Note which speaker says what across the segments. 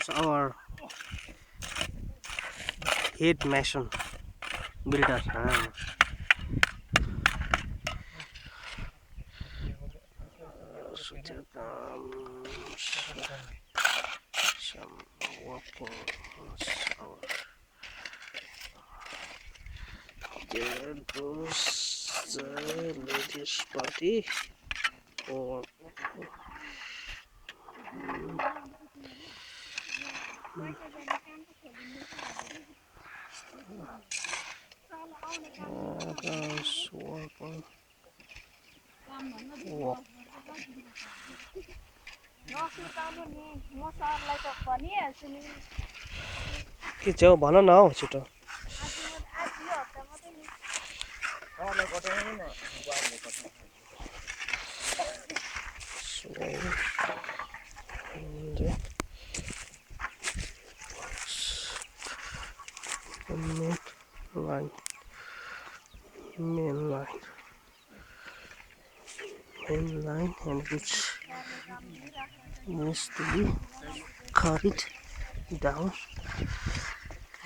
Speaker 1: comes our head mason builder. So there comes some walking. Our there goes the ladies' party. Or guys walking. Walk. के छेउ भन न हौ छिटो main line and which needs to be carried down,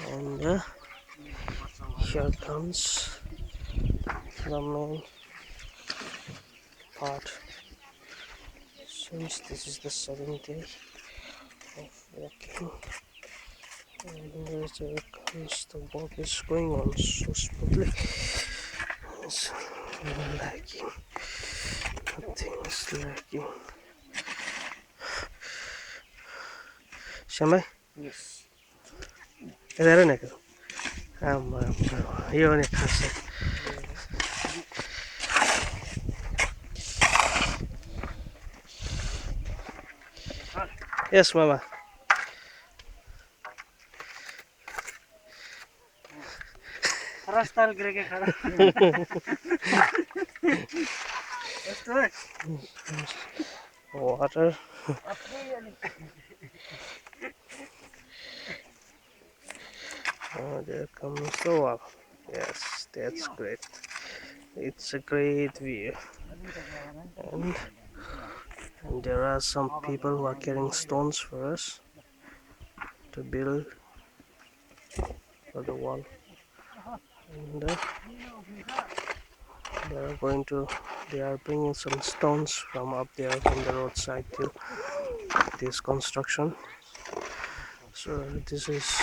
Speaker 1: and here comes the main part. Since this is the 7th day of walking, and there comes the walk is going on so smoothly. It's lacking. Nothing is lacking. Shamai? Yes. Is that an echo? You only can't say. Yes, Mama. Water. Oh, there comes the wall. Yes, that's great. It's a great view. And there are some people who are carrying stones for us to build for the wall. And they are bringing some stones from up there from the roadside to this construction. So this is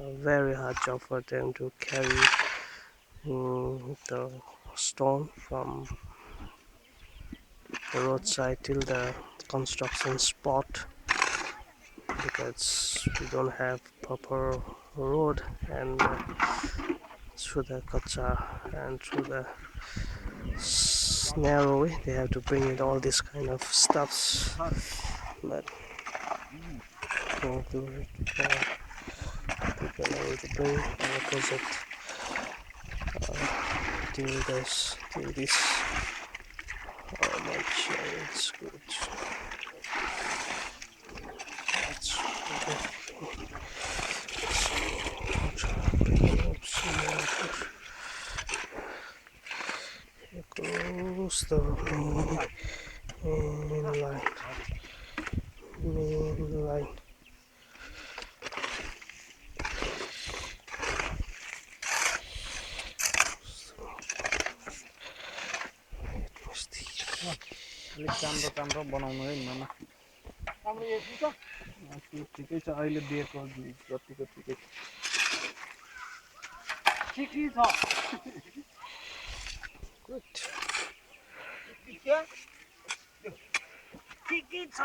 Speaker 1: a very hard job for them to carry the stone from the roadside till the construction spot, because we don't have proper road, and through the kacha and through the narrow way they have to bring in all this kind of stuffs. But people are able to bring the project till this how much it's good. It's here goes the main line.
Speaker 2: राम्रो बनाउनु है मामा राम्रो यो छ ठिकै छ अहिले दिएको जतिको ठिकै छ
Speaker 1: Good.
Speaker 2: ठिकै छ